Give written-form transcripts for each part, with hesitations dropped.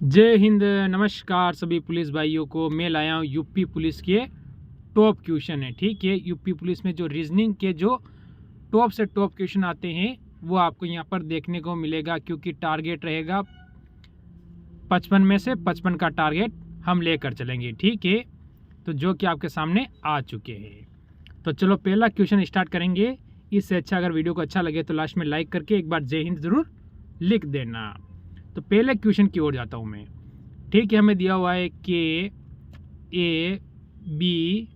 जय हिंद, नमस्कार सभी पुलिस भाइयों को। मैं लाया हूँ यूपी पुलिस के टॉप क्वेश्चन है। ठीक है, यूपी पुलिस में जो रीजनिंग के जो टॉप से टॉप क्वेश्चन आते हैं वो आपको यहाँ पर देखने को मिलेगा, क्योंकि टारगेट रहेगा 55 में से 55 का टारगेट हम लेकर चलेंगे। ठीक है, तो जो कि आपके सामने आ चुके हैं। तो चलो पहला क्वेश्चन स्टार्ट करेंगे। इससे अच्छा अगर वीडियो को अच्छा लगे तो लास्ट में लाइक करके एक बार जय हिंद ज़रूर लिख देना। तो पहले क्वेश्चन की ओर जाता हूँ मैं। ठीक है, हमें दिया हुआ है के ए बी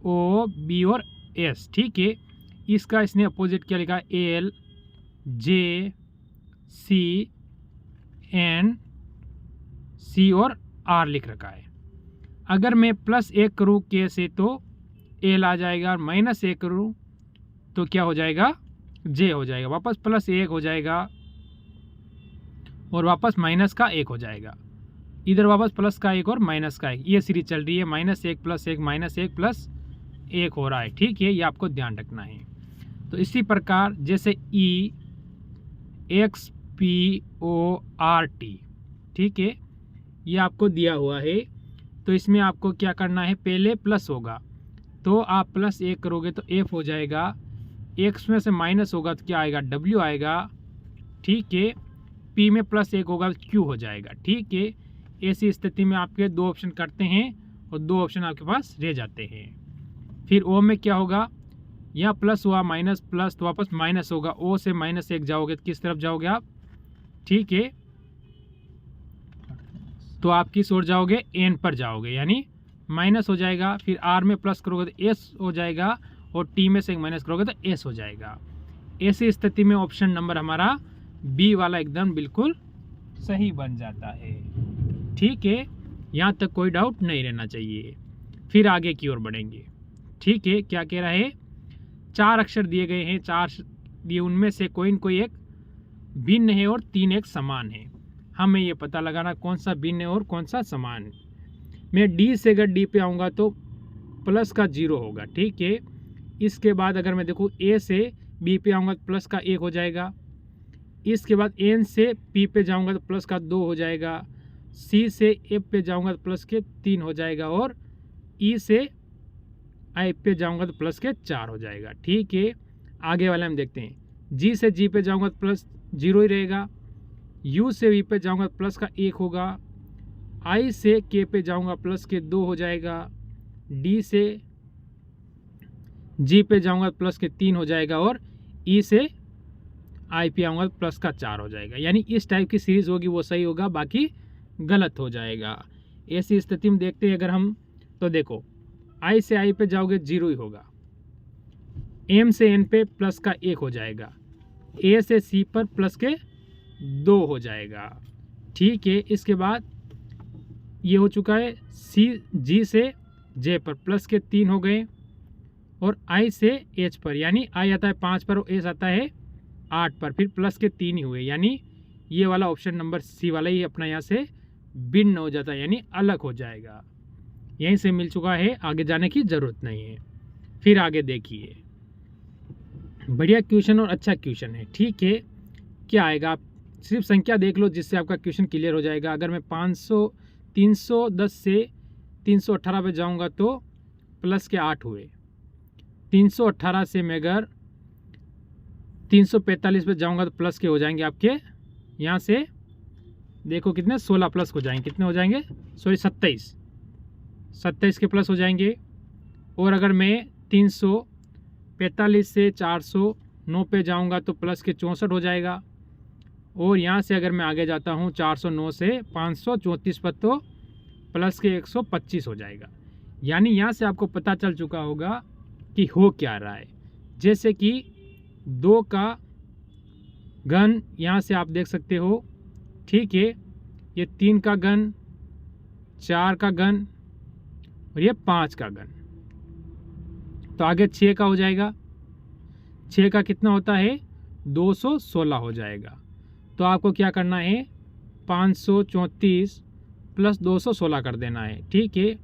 ओ बी और एस। ठीक है, इसका इसने अपोजिट क्या लिखा, L J C N C और आर लिख रखा है। अगर मैं +1 करूँ के से तो एल आ जाएगा, और -1 करूँ तो क्या हो जाएगा, जे हो जाएगा। वापस +1 हो जाएगा और वापस -1 हो जाएगा। इधर वापस +1 और -1। ये सीरीज चल रही है, -1 +1 -1 +1 हो रहा है। ठीक है, ये आपको ध्यान रखना है। तो इसी प्रकार जैसे E X P O R T, ठीक है, ये आपको दिया हुआ है। तो इसमें आपको क्या करना है, पहले प्लस होगा तो आप +1 करोगे तो एफ हो जाएगा, एक्स में से माइनस होगा तो क्या आएगा, डब्ल्यू आएगा। ठीक है, पी में +1 होगा तो क्यू हो जाएगा। ठीक है, ऐसी स्थिति में आपके 2 ऑप्शन करते हैं और 2 ऑप्शन आपके पास रह जाते हैं। फिर ओ में क्या होगा, यहाँ प्लस हुआ माइनस प्लस तो वापस माइनस होगा। ओ से -1 जाओगे तो किस तरफ जाओगे आप, ठीक है, तो आप किस ओर जाओगे, एन पर जाओगे, यानी माइनस हो जाएगा। फिर आर में प्लस करोगे तो एस हो जाएगा, और टी में से माइनस करोगे तो एस हो जाएगा। ऐसी स्थिति में ऑप्शन नंबर हमारा बी वाला एकदम बिल्कुल सही बन जाता है। ठीक है, यहाँ तक कोई डाउट नहीं रहना चाहिए। फिर आगे की ओर बढ़ेंगे। ठीक है, क्या कह रहा है, 4 अक्षर दिए गए हैं, 4 दिए, उनमें से कोई न कोई एक भिन्न है और 3 एक समान है। हमें ये पता लगाना कौन सा भिन्न है और कौन सा समान है। मैं डी से अगर डी पे आऊँगा तो प्लस का 0 होगा। ठीक है, इसके बाद अगर मैं देखूँ ए से बी पे आऊँगा तो प्लस का 1 हो जाएगा। इसके बाद एन से पी पे जाऊँगा तो प्लस का 2 हो जाएगा। सी से एफ पे जाऊँगा तो प्लस के 3 हो जाएगा, और ई से आई पे जाऊँगा तो प्लस के 4 हो जाएगा। ठीक है, आगे वाले हम देखते हैं। जी से जी पे जाऊँगा तो +0 ही रहेगा। यू से वी पे जाऊँगा तो प्लस का 1 होगा। आई से के पे जाऊँगा प्लस के 2 हो जाएगा। डी से जी पे जाऊँगा तो प्लस के 3 हो जाएगा, और ई से आई पे आऊँगा तो प्लस का 4 हो जाएगा। यानी इस टाइप की सीरीज़ होगी वो सही होगा, बाकी गलत हो जाएगा। ऐसी स्थिति में देखते हैं अगर हम, तो देखो आई से आई पे जाओगे 0 ही होगा। एम से एन पे प्लस का 1 हो जाएगा। ए से सी पर प्लस के 2 हो जाएगा। ठीक है, इसके बाद ये हो चुका है। सी जी से जे पर प्लस के 3 हो गए, और आई से एच पर, यानी आई आता है 5 पर और एच आता है 8 पर, फिर प्लस के 3 ही हुए। यानी ये वाला ऑप्शन नंबर सी वाला ही अपना यहाँ से भिन्न हो जाता है, यानी अलग हो जाएगा। यहीं से मिल चुका है, आगे जाने की ज़रूरत नहीं है। फिर आगे देखिए, बढ़िया क्वेश्चन और अच्छा क्वेश्चन है। ठीक है, क्या आएगा, आप सिर्फ संख्या देख लो जिससे आपका क्वेश्चन क्लियर हो जाएगा। अगर मैं 310 से 318 पे जाऊंगा तो प्लस के 8 हुए। 318 से मैं अगर 345 पे जाऊंगा तो प्लस के हो जाएंगे आपके, यहाँ से देखो कितने, 16 प्लस हो जाएंगे, कितने हो जाएंगे, सॉरी 27 के प्लस हो जाएंगे। और अगर मैं 345 से 409 पे जाऊंगा तो प्लस के 64 हो जाएगा। और यहाँ से अगर मैं आगे जाता हूँ 409 से 534 पर तो प्लस के 125 हो जाएगा। यानी यहाँ से आपको पता चल चुका होगा कि हो क्या रहा है। जैसे कि 2 का घन यहाँ से आप देख सकते हो। ठीक है, ये 3 का घन, 4 का घन और ये 5 का घन, तो आगे 6 का हो जाएगा। 6 का कितना होता है, 216 हो जाएगा। तो आपको क्या करना है, 534 + 216 कर देना है। ठीक है,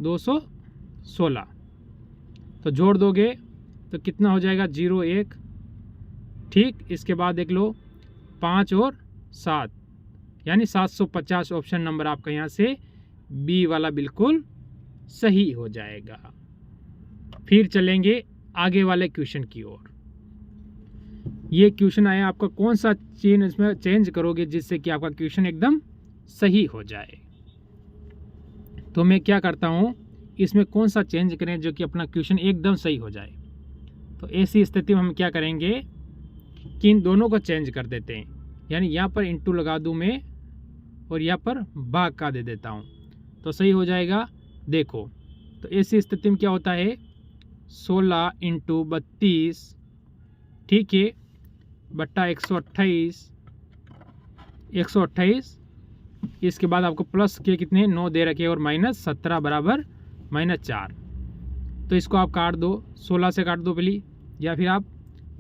216 तो जोड़ दोगे तो कितना हो जाएगा, 0 1। ठीक, इसके बाद देख लो 5 और 7 यानी 750 ऑप्शन नंबर आपका यहाँ से बी वाला बिल्कुल सही हो जाएगा। फिर चलेंगे आगे वाले क्वेश्चन की ओर। ये क्वेश्चन आया आपका, कौन सा चेन इसमें चेंज करोगे जिससे कि आपका क्वेश्चन एकदम सही हो जाए। तो मैं क्या करता हूँ, इसमें कौन सा चेंज करें जो कि अपना क्वेश्चन एकदम सही हो जाए। तो ऐसी स्थिति में हम क्या करेंगे कि इन दोनों को चेंज कर देते हैं, यानी यहाँ पर इंटू लगा दूँ मैं और यहाँ पर भाग का दे देता हूँ तो सही हो जाएगा। देखो तो ऐसी स्थिति में क्या होता है, 16 इंटू 32, ठीक है, बट्टा 128, इसके बाद आपको प्लस के कितने 9 दे रखे और माइनस 17 बराबर -4। तो इसको आप काट दो, 16 से काट दो पहले, या फिर आप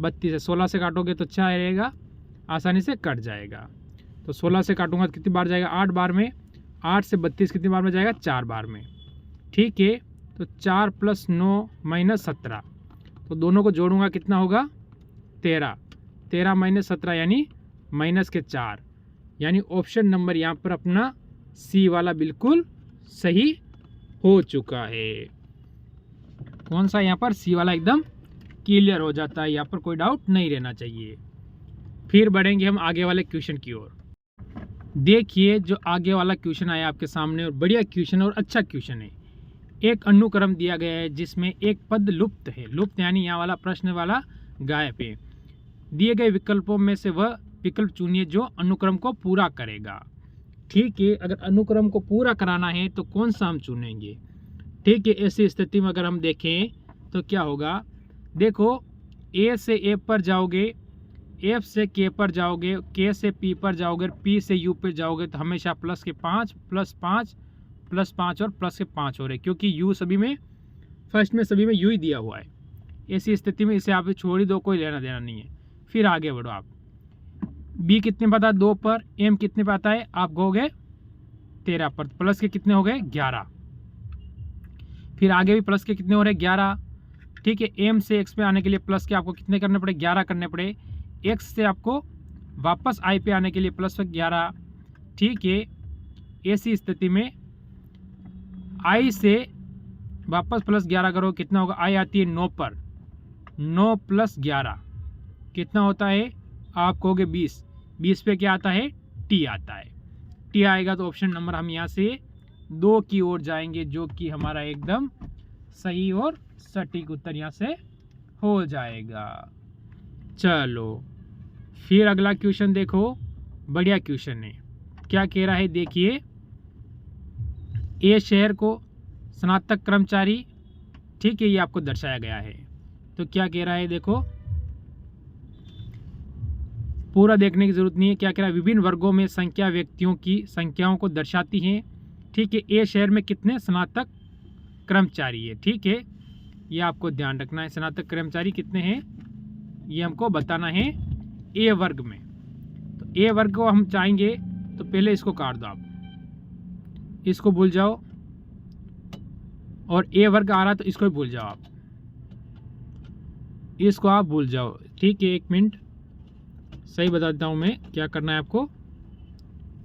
32 से 16 से काटोगे तो अच्छा रहेगा, आसानी से कट जाएगा। तो 16 से काटूंगा तो कितनी बार जाएगा, 8 बार में। 8 से 32 कितनी बार में जाएगा, 4 बार में, ठीक है। तो 4 + 9 - 17, तो दोनों को जोड़ूंगा कितना होगा, 13 - 17 यानी -4, यानी ऑप्शन नंबर यहाँ पर अपना सी वाला बिल्कुल सही हो चुका है। कौन सा, यहाँ पर सी वाला एकदम क्लियर हो जाता है, यहाँ पर कोई डाउट नहीं रहना चाहिए। फिर बढ़ेंगे हम आगे वाले क्वेश्चन की ओर। देखिए जो आगे वाला क्वेश्चन आया आपके सामने, और बढ़िया क्वेश्चन और अच्छा क्वेश्चन है। एक अनुक्रम दिया गया है जिसमें एक पद लुप्त है, लुप्त यानी यहाँ वाला प्रश्न वाला गायब है। दिए गए विकल्पों में से वह विकल्प चुनिए जो अनुक्रम को पूरा करेगा, ठीक है। अगर अनुक्रम को पूरा कराना है तो कौन सा हम चुनेंगे, ठीक है। ऐसी स्थिति में अगर हम देखें तो क्या होगा, देखो ए से ए पर जाओगे, एफ से के पर जाओगे, के से पी पर जाओगे, पी से यू पर जाओगे तो हमेशा प्लस के 5 + 5 + 5 और प्लस के 5 हो रहे, क्योंकि यू सभी में फर्स्ट में सभी में यू ही दिया हुआ है। ऐसी स्थिति में इसे आप छोड़ ही दो, कोई लेना देना नहीं है। फिर आगे बढ़ो आप, बी कितने पता है 2 पर, एम कितने पे आता है आप कहोगे 13 पर, प्लस के कितने हो गए 11। फिर आगे भी प्लस के कितने हो रहे 11, ठीक है। एम से एक्स पे आने के लिए प्लस के आपको कितने करने पड़े 11 करने पड़े। एक्स से आपको वापस आई पे आने के लिए प्लस 11, ठीक है। ऐसी स्थिति में आई से वापस प्लस 11 करो, कितना होगा, आई आती है 9 पर, 9 + 11 कितना होता है आप कहोगे 20। 20 पे क्या आता है, टी आता है। टी आएगा तो ऑप्शन नंबर हम यहाँ से 2 की ओर जाएंगे, जो कि हमारा एकदम सही और सटीक उत्तर यहाँ से हो जाएगा। चलो फिर अगला क्वेश्चन देखो, बढ़िया क्वेश्चन है। क्या कह रहा है देखिए, ए शहर को स्नातक कर्मचारी, ठीक है, ये आपको दर्शाया गया है। तो क्या कह रहा है देखो, पूरा देखने की जरूरत नहीं है। क्या कह रहा है, विभिन्न वर्गों में संख्या व्यक्तियों की संख्याओं को दर्शाती है, ठीक है। ए शहर में कितने स्नातक कर्मचारी है, ठीक है, ये आपको ध्यान रखना है। स्नातक कर्मचारी कितने हैं ये हमको बताना है ए वर्ग में। तो ए वर्ग को हम चाहेंगे तो पहले इसको काट दो आप, इसको भूल जाओ, और ए वर्ग आ रहा तो इसको भी भूल जाओ आप, इसको आप भूल जाओ, ठीक है। 1 मिनट सही बता देता हूँ मैं, क्या करना है आपको,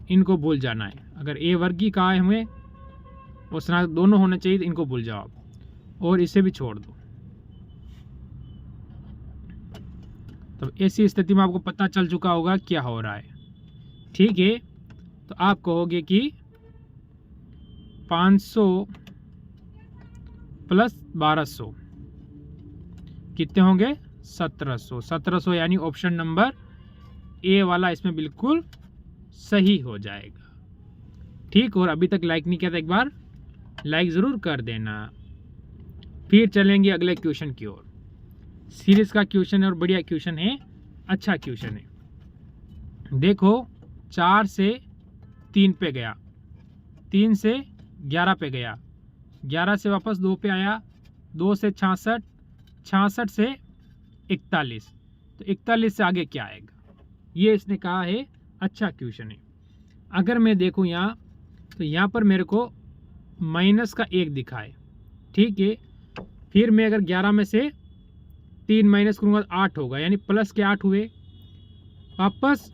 इनको भूल जाना है। अगर ए वर्ग ही कहा है हमें और स्नातक दोनों होने चाहिए तो इनको भूल जाओ आप, और इसे भी छोड़ दो। तब ऐसी स्थिति में आपको पता चल चुका होगा क्या हो रहा है, ठीक है। तो आप कहोगे कि 500 + 1200 कितने होंगे 1700। 1700 यानी ऑप्शन नंबर ए वाला इसमें बिल्कुल सही हो जाएगा, ठीक। और अभी तक लाइक नहीं किया था, एक बार लाइक ज़रूर कर देना। फिर चलेंगे अगले क्वेश्चन की ओर। सीरीज का क्वेश्चन है और बढ़िया क्वेश्चन है, अच्छा क्वेश्चन है। देखो 4 से 3 पे गया, 3 से 11 पे गया, 11 से वापस 2 पे आया, 2 से 66, 66 से 41, तो 41 से आगे क्या आएगा, ये इसने कहा है। अच्छा क्वेश्चन है। अगर मैं देखूं यहाँ तो यहाँ पर मेरे को माइनस का 1 दिखा है, ठीक है। फिर मैं अगर 11 में से 3 माइनस करूँगा तो 8 होगा, यानी प्लस के 8 हुए। वापस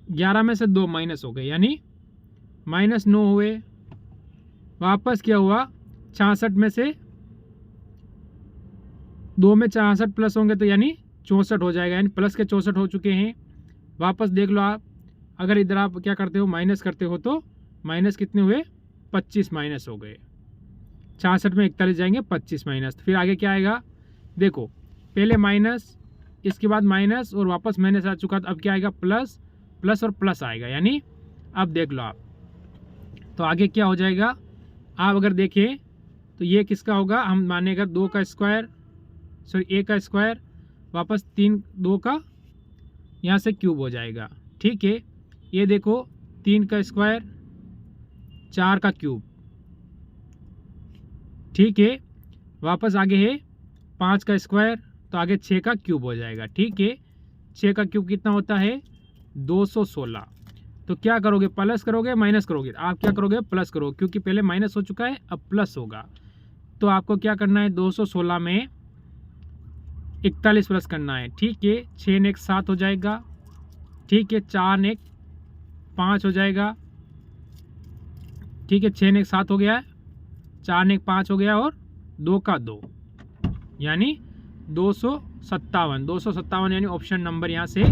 11 में से 2 माइनस हो गए, यानी -9 हुए। वापस क्या हुआ, 66 में से 2 में 66 प्लस होंगे तो यानी 64 हो जाएगा, यानी प्लस के 64 हो चुके हैं। वापस देख लो आप, अगर इधर आप क्या करते हो, माइनस करते हो तो माइनस कितने हुए, 25 माइनस हो गए। 66 में 41 जाएंगे, 25 माइनस। फिर आगे क्या आएगा, देखो पहले माइनस, इसके बाद माइनस और वापस माइनस आ चुका, तो अब क्या आएगा, प्लस, प्लस और प्लस आएगा। यानी अब देख लो आप, तो आगे क्या हो जाएगा, आप अगर देखें तो ये किसका होगा, हम मानेगा 2 का स्क्वायर, सॉरी a का स्क्वायर, वापस 3 2 का यहाँ से क्यूब हो जाएगा। ठीक है, ये देखो 3 का स्क्वायर 4 का क्यूब। ठीक है, वापस आगे है 5 का स्क्वायर, तो आगे 6 का क्यूब हो जाएगा। ठीक है, 6 का क्यूब कितना होता है, 216। तो क्या करोगे, प्लस करोगे माइनस करोगे, आप क्या करोगे, प्लस करोगे, क्योंकि पहले माइनस हो चुका है, अब प्लस होगा। तो आपको क्या करना है, 216 में 41 प्लस करना है। ठीक है, 6 ने 1 7 हो जाएगा। ठीक है, 4 ने 1 5 हो जाएगा। ठीक है, 6 ने 1 7 हो गया है, 4 ने 1 5 हो गया, और 2 का 2, यानी 257। 257 यानी ऑप्शन नंबर यहाँ से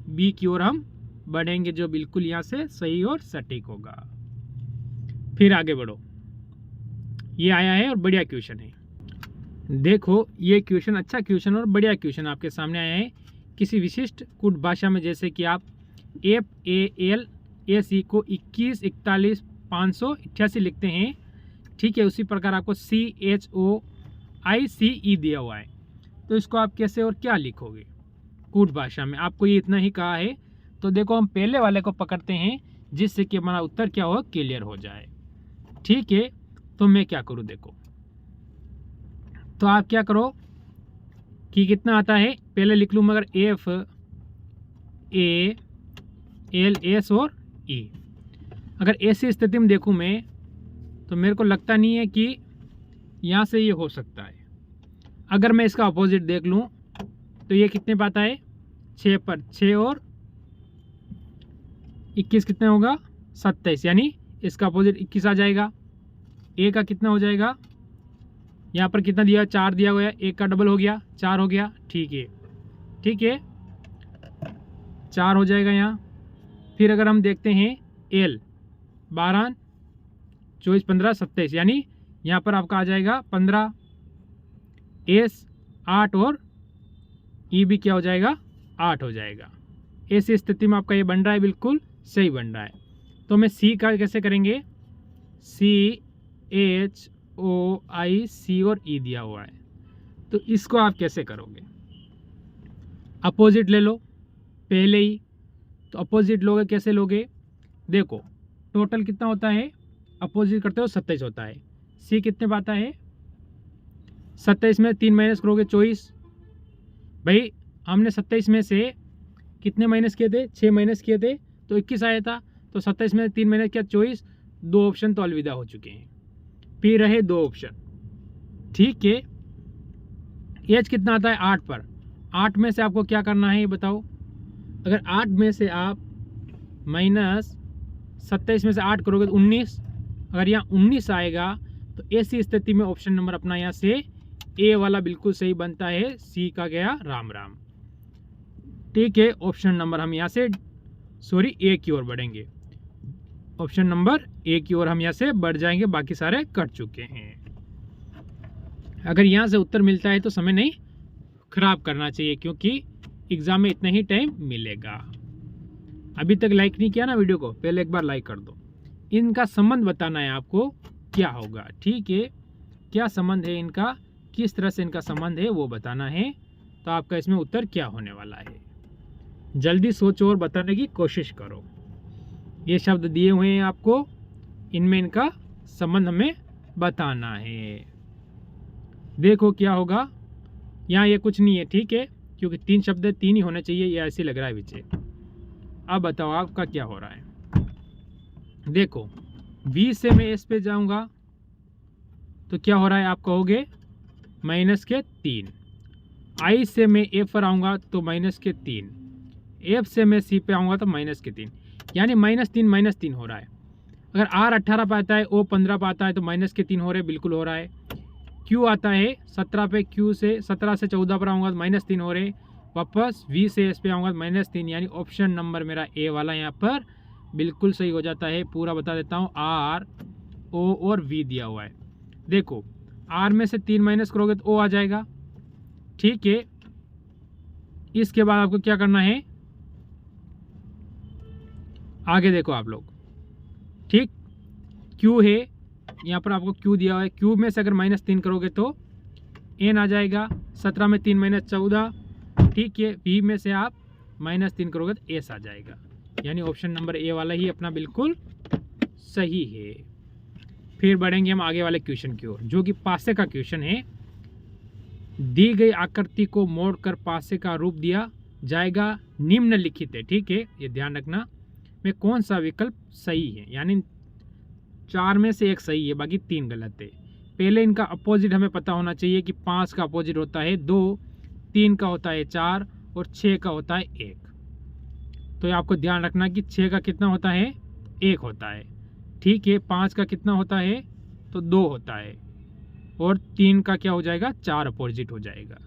बी की ओर हम बढ़ेंगे, जो बिल्कुल यहाँ से सही और सटीक होगा। फिर आगे बढ़ो, ये आया है और बढ़िया क्वेश्चन है। देखो ये क्वेश्चन अच्छा क्वेश्चन और बढ़िया क्वेश्चन आपके सामने आया है किसी विशिष्ट कूट भाषा में, जैसे कि आप FALAC को 21 41 588 लिखते हैं। ठीक है, उसी प्रकार आपको CHOICE दिया हुआ है, तो इसको आप कैसे और क्या लिखोगे कूट भाषा में, आपको ये इतना ही कहा है। तो देखो हम पहले वाले को पकड़ते हैं, जिससे कि हमारा उत्तर क्या हो, क्लियर हो जाए। ठीक है, तो मैं क्या करूँ, देखो तो आप क्या करो कि कितना आता है, पहले लिख लूँ, मगर FALS और E। अगर ऐसी स्थिति में देखूँ मैं, तो मेरे को लगता नहीं है कि यहाँ से ये हो सकता है। अगर मैं इसका अपोजिट देख लूँ तो ये कितने पाता है, 6 पर 6 और 21 कितने होगा, 27, यानी इसका अपोजिट 21 आ जाएगा। ए का कितना हो जाएगा, यहाँ पर कितना दिया, 4 दिया गया, एक का डबल हो गया, 4 हो गया। ठीक है, ठीक है, 4 हो जाएगा यहाँ। फिर अगर हम देखते हैं एल, 12 24 15 27, यानी यहाँ पर आपका आ जाएगा 15। एस 8 और ई भी क्या हो जाएगा, 8 हो जाएगा। ऐसी स्थिति में आपका ये बन रहा है, बिल्कुल सही बन रहा है। तो मैं सी का कैसे करेंगे, CHOIC और ई दिया हुआ है, तो इसको आप कैसे करोगे, अपोजिट ले लो पहले ही। तो अपोजिट लोगे, कैसे लोगे, देखो टोटल कितना होता है, अपोजिट करते हो 27 होता है। सी कितने पाता है, 27 में 3 माइनस करोगे 24। भाई हमने 27 में से कितने माइनस किए थे, 6 माइनस किए थे, तो 21 आया था। तो 27 में 3 माइनस किया 24, 2 ऑप्शन तो अलविदा हो चुके हैं, फिर रहे 2 ऑप्शन। ठीक है, एच कितना आता है, 8 पर। 8 में से आपको क्या करना है ये बताओ। अगर 8 में से आप माइनस 27 में से 8 करोगे तो 19, अगर यहाँ 19 आएगा, तो ऐसी स्थिति में ऑप्शन नंबर अपना यहाँ से ए वाला बिल्कुल सही बनता है। सी का गया राम राम। ठीक है, ऑप्शन नंबर हम यहाँ से ए की ओर बढ़ेंगे, ऑप्शन नंबर ए की ओर हम यहाँ से बढ़ जाएंगे, बाकी सारे कट चुके हैं। अगर यहाँ से उत्तर मिलता है तो समय नहीं खराब करना चाहिए, क्योंकि एग्जाम में इतना ही टाइम मिलेगा। अभी तक लाइक नहीं किया ना वीडियो को, पहले एक बार लाइक कर दो। इनका संबंध बताना है आपको क्या होगा। ठीक है, क्या संबंध है इनका, किस तरह से इनका संबंध है वो बताना है। तो आपका इसमें उत्तर क्या होने वाला है, जल्दी सोचो और बताने की कोशिश करो। ये शब्द दिए हुए हैं आपको, इनमें इनका संबंध हमें बताना है। देखो क्या होगा, यहाँ ये कुछ नहीं है। ठीक है, क्योंकि 3 शब्द 3 ही होने चाहिए, ये ऐसे लग रहा है पीछे। अब बताओ आपका क्या हो रहा है। देखो बी से मैं एस पे जाऊंगा तो क्या हो रहा है, आप कहोगे -3। आई से मैं ए पर आऊँगा तो -3। एफ से मैं सी पे आऊँगा तो -3, यानी -3 हो रहा है। अगर आर 18 पे आता है, ओ 15 पे आता है तो -3 हो रहे, बिल्कुल हो रहा है। क्यू आता है 17 पे, क्यू से 17 से 14 पर आऊँगा तो -3 हो रहे। वापस वी से एस पे आऊँगा तो -3, यानी ऑप्शन नंबर मेरा ए वाला यहाँ पर बिल्कुल सही हो जाता है। पूरा बता देता हूँ, आर, ओ और वी दिया हुआ है। देखो आर में से 3 माइनस करोगे तो ओ आ जाएगा, ठीक है। इसके बाद आपको क्या करना है, आगे देखो आप लोग, ठीक। क्यू है यहाँ पर, आपको क्यू दिया हुआ है। क्यू में से अगर -3 करोगे तो एन आ जाएगा, 17 में 3 -14, ठीक है। वी में से आप -3 करोगे तो एस आ जाएगा, यानी ऑप्शन नंबर ए वाला ही अपना बिल्कुल सही है। फिर बढ़ेंगे हम आगे वाले क्वेश्चन की ओर, जो कि पासे का क्वेश्चन है। दी गई आकृति को मोड़कर पासे का रूप दिया जाएगा, निम्नलिखित है, ठीक है। ये ध्यान रखना में कौन सा विकल्प सही है, यानी 4 में से एक सही है, बाकी 3 गलत है। पहले इनका अपोजिट हमें पता होना चाहिए कि 5 का अपोजिट होता है 2, 3 का होता है 4 और 6 का होता है 1। तो आपको ध्यान रखना कि 6 का कितना होता है, 1 होता है, ठीक है। 5 का कितना होता है, तो 2 होता है, और 3 का क्या हो जाएगा, 4 अपोजिट हो जाएगा।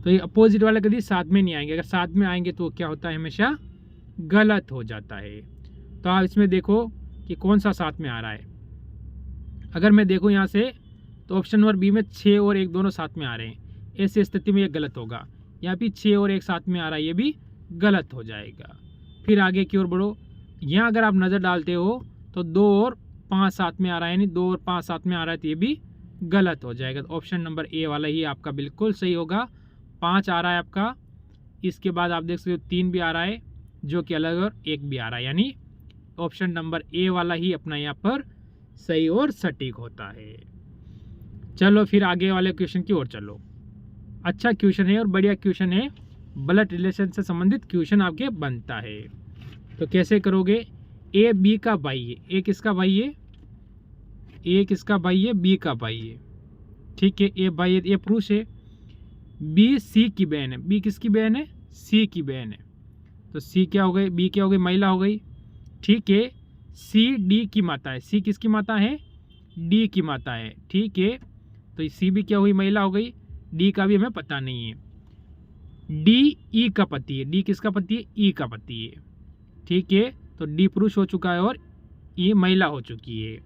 तो ये अपोजिट वाले कभी साथ में नहीं आएंगे, अगर साथ में आएंगे तो क्या होता है, हमेशा गलत हो जाता है। तो आप इसमें देखो कि कौन सा साथ में आ रहा है। अगर मैं देखूं यहाँ से तो ऑप्शन नंबर बी में 6 और 1 दोनों साथ में आ रहे हैं, ऐसी स्थिति में ये गलत होगा। यहाँ भी 6 और 1 साथ में आ रहा है, ये भी गलत हो जाएगा। फिर आगे की ओर बढ़ो, यहाँ अगर आप नज़र डालते हो तो 2 और 5 साथ में आ रहा है, यानी 2 और 5 साथ में आ रहा है, तो ये भी गलत हो जाएगा। तो ऑप्शन नंबर ए वाला ही आपका बिल्कुल सही होगा। 5 आ रहा है आपका, इसके बाद आप देख सकते हो 3 भी आ रहा है जो कि अलग, और 1 भी आ रहा है, यानी ऑप्शन नंबर ए वाला ही अपना यहाँ पर सही और सटीक होता है। चलो फिर आगे वाले क्वेश्चन की ओर चलो। अच्छा क्वेश्चन है और बढ़िया क्वेश्चन है, ब्लड रिलेशन से संबंधित क्वेश्चन आपके बनता है। तो कैसे करोगे, ए बी का भाई है, ए किसका भाई है, ए किसका भाई है, बी का भाई है, ठीक है। ए भाई है, ए पुरुष है। बी सी की बहन है, बी किसकी बहन है, सी की बहन है। तो सी क्या हो गई, बी क्या हो गई, महिला हो गई, ठीक है। सी डी की माता है, सी किसकी माता है, डी की माता है, ठीक है। तो सी भी क्या हुई, महिला हो गई। डी का भी हमें पता नहीं है। डी ई का पति है, डी किसका पति है, ई का पति है, ठीक है। तो डी पुरुष हो चुका है और ई महिला हो चुकी है।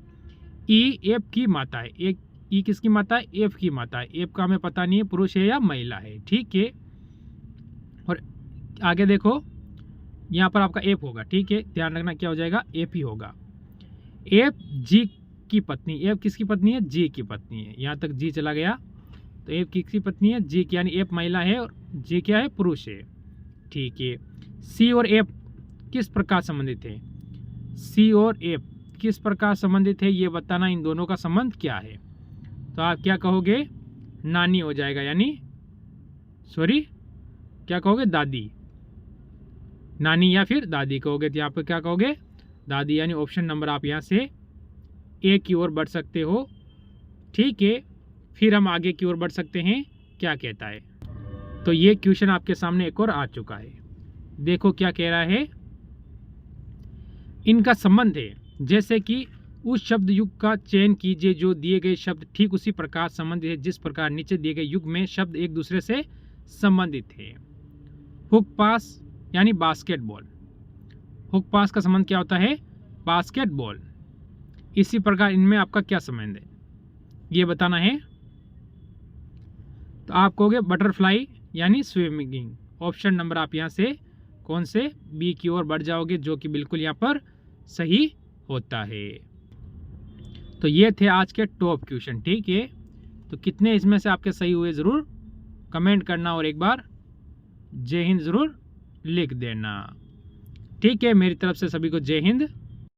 ई एफ की माता है, एक ई किसकी माता है, एफ की माता है। एफ का हमें पता नहीं है पुरुष है या महिला है, ठीक है। और आगे देखो यहाँ पर आपका एफ होगा, ठीक है। ध्यान रखना क्या हो जाएगा, एफ ही होगा। एफ जी की पत्नी, एफ किसकी पत्नी है, जी की पत्नी है। यहाँ तक जी चला गया, तो एफ किसकी पत्नी है, जी की, यानी एफ महिला है और जी क्या है, पुरुष है, ठीक है। सी और एफ किस प्रकार संबंधित है, सी और एफ किस प्रकार संबंधित है, ये बताना, इन दोनों का संबंध क्या है। तो आप क्या कहोगे, नानी हो जाएगा, यानी सॉरी क्या कहोगे, दादी, नानी या फिर दादी कहोगे। तो यहाँ पर क्या कहोगे, दादी, यानी ऑप्शन नंबर आप यहाँ से ए की ओर बढ़ सकते हो, ठीक है। फिर हम आगे की ओर बढ़ सकते हैं, क्या कहता है। तो ये क्वेश्चन आपके सामने एक और आ चुका है, देखो क्या कह रहा है। इनका संबंध है, जैसे कि उस शब्द युग का चयन कीजिए जो दिए गए शब्द ठीक उसी प्रकार संबंधित है जिस प्रकार नीचे दिए गए युग में शब्द एक दूसरे से संबंधित है। हुक पास यानी बास्केटबॉल, हुक पास का संबंध क्या होता है, बास्केटबॉल। इसी प्रकार इनमें आपका क्या संबंध है, ये बताना है। तो आप कहोगे बटरफ्लाई यानी स्विमिंग। ऑप्शन नंबर आप यहाँ से कौन से, बी की ओर बढ़ जाओगे, जो कि बिल्कुल यहाँ पर सही होता है। तो ये थे आज के टॉप क्वेश्चन, ठीक है। तो कितने इसमें से आपके सही हुए ज़रूर कमेंट करना और एक बार जय हिंद ज़रूर लिख देना, ठीक है। मेरी तरफ से सभी को जय हिंद।